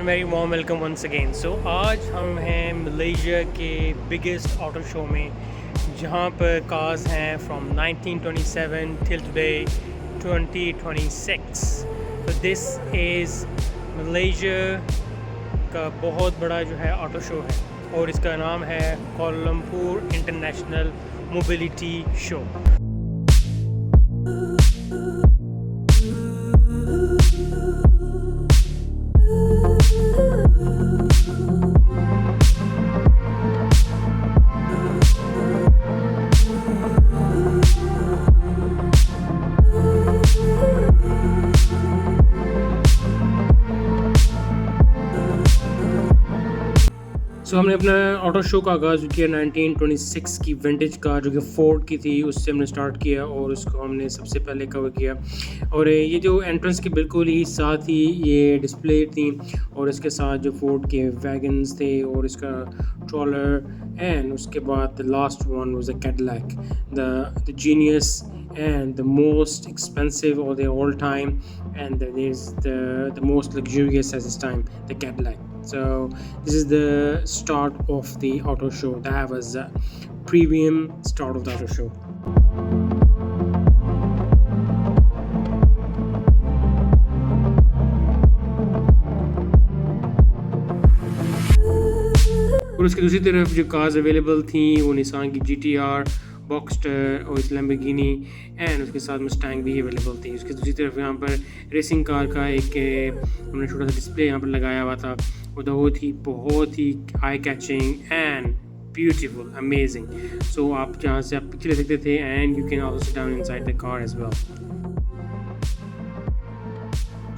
Very warm welcome once again. So आज हम हैं मलेशिया के बिगेस्ट ऑटो शो में, जहाँ पर कार्स हैं फ्रॉम 1927 टिल टुडे 2026। तो दिस इज़ मलेशिया का बहुत बड़ा जो है ऑटो शो है, और इसका नाम है कोलमपुर इंटरनेशनल मोबिलिटी शो। हमने अपना ऑटो शो का आगाज़ किया 1926 की विंटेज कार जो कि फोर्ड की थी, उससे हमने स्टार्ट किया और उसको हमने सबसे पहले कवर किया। और ये जो एंट्रेंस के बिल्कुल ही साथ ही ये डिस्प्ले थी, और इसके साथ जो फोर्ड के वैगन्स थे और इसका ट्रॉलर, एंड उसके बाद the last one was the Cadillac, the genius and the most expensive of the all time, and there is the most luxurious at this time, the Cadillac. So this is the start of the auto show. That was a premium start of the auto show. और उसकी दूसरी तरफ जो cars available थी वो Nissan की GTR, बॉक्स्टर और Lamborghini, and उसके साथ मस्टैंग भी अवेलेबल थी। उसकी दूसरी तरफ यहाँ पर रेसिंग कार का एक हमने छोटा सा डिस्प्ले यहाँ पर लगाया हुआ था। वो बहुत ही eye catching and beautiful, amazing. So आप जहाँ से आप पिक्चर ले सकते थे, and you can also sit down inside the car as well.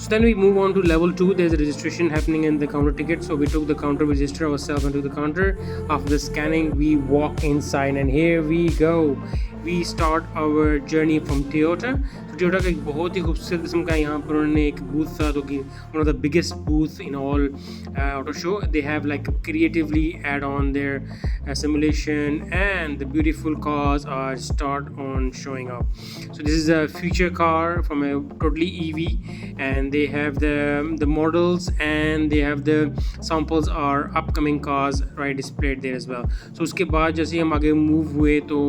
So then we move on to level 2. There's a registration happening in the counter ticket. So we took the counter, we registered ourselves into the counter. After the scanning, we walk inside, and here we go. We start our journey from Toyota. So Toyota का एक बहुत ही खूबसूरत किस्म का यहाँ पर उन्होंने एक booth था, जो कि one of the biggest booth in all auto show. They have like creatively add on their simulation, and the beautiful cars are start on showing up. So this is a future car from a totally EV, and they have the models, and they have the samples are upcoming cars right displayed there as well. So उसके बाद जैसे हम आगे move हुए तो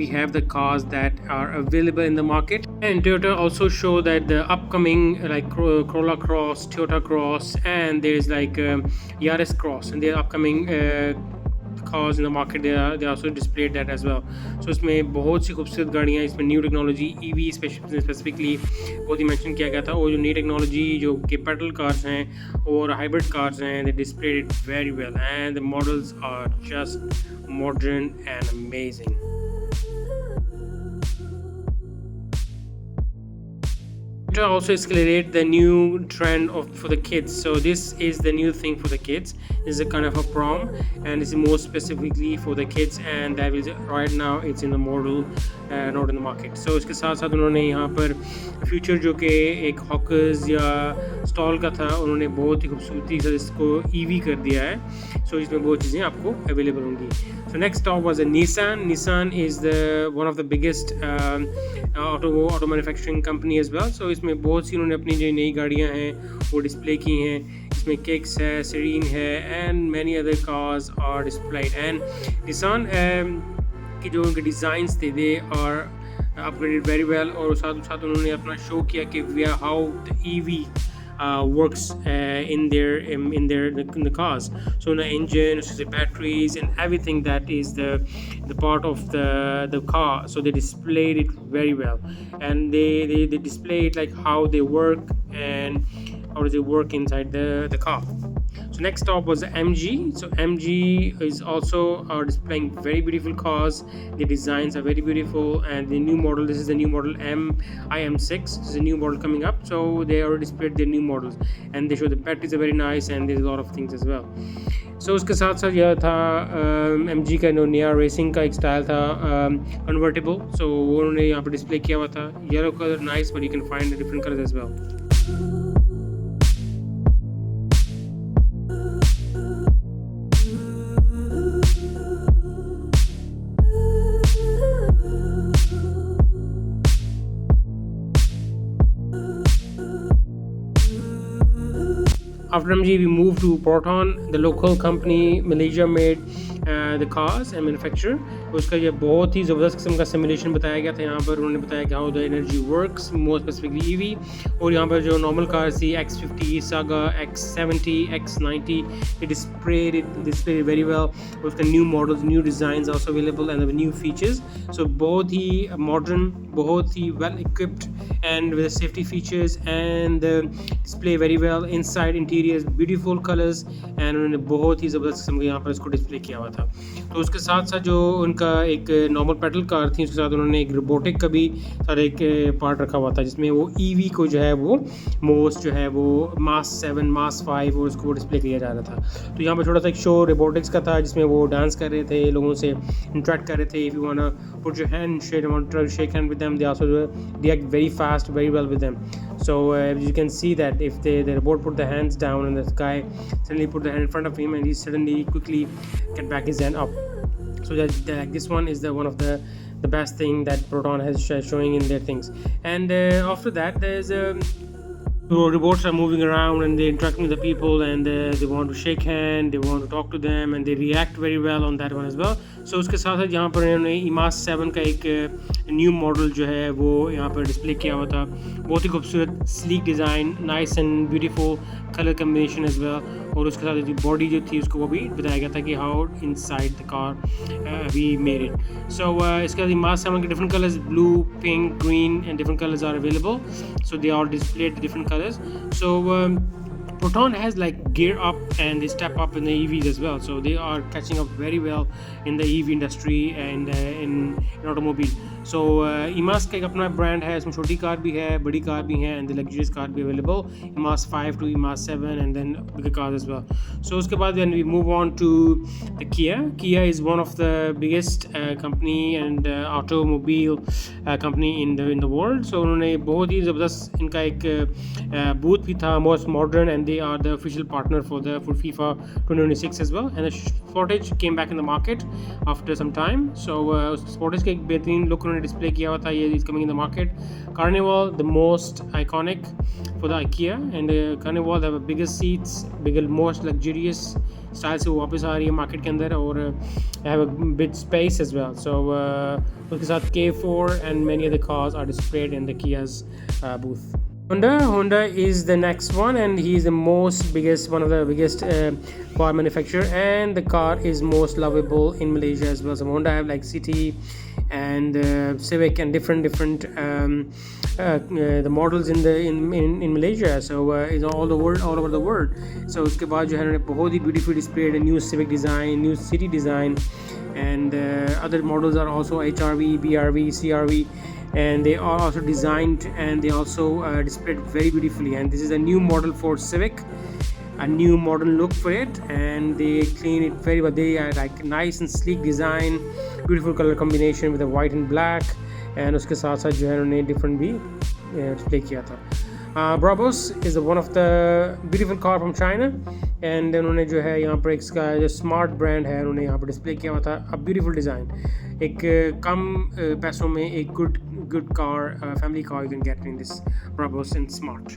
we have the cars that are available in the market, and Toyota also show that the upcoming like Corolla Cross, Toyota Cross, and there is like Yaris Cross, and the upcoming cars in the market, they also displayed that as well. So इसमें बहुत सी खूबसूरत गाड़ियाँ, इसमें new technology EV specifically बहुत ही mention किया गया था, और जो नई टेक्नोलॉजी जो कि पेट्रोल कार्स हैं और हाइब्रिड कार्स हैं, they displayed it very well, and the models are just modern and amazing. Also accelerate the new trend for the kids. So this is the new thing for the kids. This is a kind of a prom, and it's more specifically for the kids, and that is right now it's in the model, not in the market. So इसके साथ साथ उन्होंने यहाँ पर future जो कि एक hawkers या स्टॉल का था, उन्होंने बहुत ही खूबसूरती से इसको EV कर दिया है। सो इसमें बहुत चीज़ें आपको अवेलेबल होंगी। So next stop was a Nissan. Nissan is one of the biggest auto manufacturing company as well. So इसमें बहुत सी उन्होंने अपनी जो नई गाड़ियाँ हैं वो डिस्प्ले की हैं। इसमें किक्स है, सीरीन है, and many other cars are displayed. And Nissan की जो उनके डिज़ाइंस थे, they are upgraded very well, और साथ साथ उन्होंने अपना शो किया कि how the EV works in the cars. So the engine, the batteries, and everything that is the part of the car. So they displayed it very well, and they displayed like how they work and how does it work inside the car. So next stop was MG. So MG is also displaying very beautiful cars. The designs are very beautiful, and the new model, this is the new model IM6. This is a new model coming up. So they already displayed their new models, and they show the batteries are very nice, and there's a lot of things as well. So उसके साथ साथ यह था MG का नया racing का एक style था, कन्वर्टेबल. So वो उन्होंने यहाँ पर डिस्प्ले किया हुआ था. Yellow colour nice, but you can find different colors as well. After MG, we moved to Proton, the local company. Malaysia made the cars and manufacture. उसका ये बहुत ही ज़बरदस्त किस्म का सिमुलेशन बताया गया था यहाँ पर. उन्होंने बताया कि how the energy works, more specifically EV. और यहाँ पर जो नॉर्मल कार्स थी X50, Saga, X70, X90, it displayed very well. उसका new models, new designs also available and new features. So बहुत ही मॉडर्न, बहुत ही well equipped and with the safety features and display very well. Inside interiors beautiful colors and उन्होंने बहुत ही ज़बरदस्त किस्म के यहाँ पर इसको डिस्प्ले किया हुआ था. तो उसके साथ साथ जो उनका एक नॉर्मल पेट्रोल कार थी, उसके साथ उन्होंने एक रोबोटिक का भी सारा एक पार्ट रखा हुआ था, जिसमें वो ईवी को जो है वो मोस्ट जो है वो मास 7, मास 5 और उसको डिस्प्ले किया जा रहा था. तो यहाँ पर थोड़ा सा एक शो रोबोटिक्स का था, जिसमें वो डांस कर रहे थे, लोगों से इंटरेक्ट कर रहे थे. If you want to put your hand, shake hand with them, they also react very fast, very well with them. So you can see that if the robot put the hands down and the guy suddenly put the hand in front of him and he suddenly quickly get back his hand up. So that this one is one of the best thing that Proton has showing in their things. And after that there's robots are moving around and they interact with the people and they want to shake hand, they want to talk to them and they react very well on that one as well. So उसके साथ साथ यहाँ पर इन्होंने EMAS 7 का एक new model जो है वो यहाँ पर डिस्प्ले किया हुआ था. बहुत ही खूबसूरत sleek design, nice and beautiful colour combination as well. और उसके साथ जो बॉडी जो थी उसको वो भी बताया गया था कि how inside the car we made it. So इसके बाद EMAS 7 के different colours, blue, pink, green and different colours are available. So they are displayed different colors. So Proton has like gear up and they step up in the EVs as well. So they are catching up very well in the EV industry and in automobile. So EMAS का एक अपना brand है, इसमें छोटी car भी है, बड़ी car भी है and the luxurious car भी available. EMAS 5 to EMAS 7 and then bigger cars as well. So उसके बाद when we move on to the Kia. Kia is one of the biggest company and automobile company in the world. So उन्होंने बहुत ही ज़बरदस्त इनका एक booth भी था, most modern, and they are the official partner for FIFA 2026 as well. And the Sportage came back in the market after some time. So Sportage का एक बेहतरीन लुक उन्होंने डिस्प्ले किया हुआ था. ये is coming in the market. Carnival, the most iconic for the IKEA, and Carnival have the biggest seats, bigger, most luxurious style से वो वापस आ रही है मार्केट के अंदर और have a bit space as well. So उसके साथ K4 and many other cars are displayed in the Kia's booth. Honda is the next one, and he is one of the biggest car manufacturer, and the car is most lovable in Malaysia as well. So Honda have like City and Civic and different the models in Malaysia. So is all over the world. So उसके बाद जो है उन्होंने बहुत ही beautifully displayed a new Civic design, new City design, and other models are also HRV, BRV, CRV. And they are also designed and they also displayed very beautifully. And this is a new model for Civic, a new modern look for it, and they clean it very well. They are like nice and sleek design, beautiful color combination with the white and black. And उसके साथ साथ जो है उन्होंने different भी display किया था. Brabus is one of the beautiful car from China, and उन्होंने जो है यहाँ पर इसका जो स्मार्ट ब्रांड है उन्होंने यहाँ पर डिस्प्ले किया हुआ था. अ ब्यूटीफुल डिज़ाइन, एक कम पैसों में एक good car, family car you can get in this Brabus and Smart.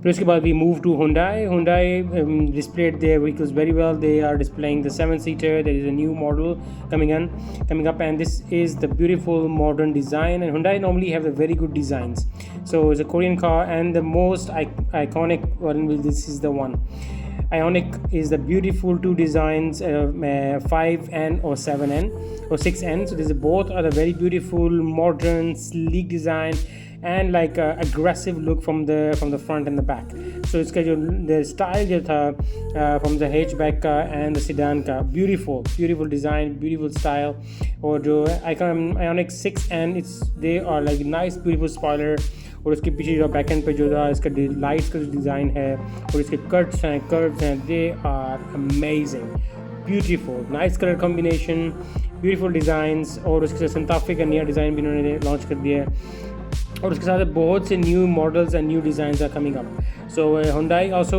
फिर उसके बाद we move to Hyundai. Hyundai displayed their vehicles very well. They are displaying the 7-seater. There is a new model coming up, and this is the beautiful modern design. And Hyundai normally have a very good designs. So it's a Korean car, and the most iconic one, this is the one. Ioniq is the beautiful two designs, 5N or 7N or 6N. So both are the very beautiful, modern, sleek design, and like aggressive look from the front and the back. So इसका जो the style जो था from the hatchback का and the sedan का, beautiful design, beautiful style. और जो Ioniq 6N, they are like nice beautiful spoiler. और उसके पीछे जो बैक एंड पे जो था इसका लाइट्स का जो डिज़ाइन है और इसके कर्व्स हैं, they are amazing, beautiful, nice colour combination, beautiful designs. और उसके साथ संताफे का नया डिज़ाइन भी इन्होंने लॉन्च कर दिया है. और उसके साथ बहुत से new models and new designs are coming up. So Hyundai also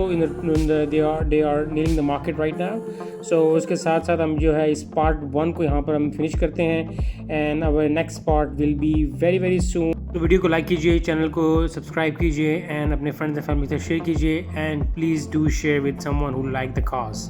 they are nailing the market right now. So उसके साथ साथ हम जो है इस पार्ट 1 को यहाँ पर हम फिनिश करते हैं and our next part will be very very soon. तो वीडियो को लाइक कीजिए, चैनल को सब्सक्राइब कीजिए एंड अपने फ्रेंड्स एंड फैमिली के साथ शेयर कीजिए and please do share with someone who like the cause.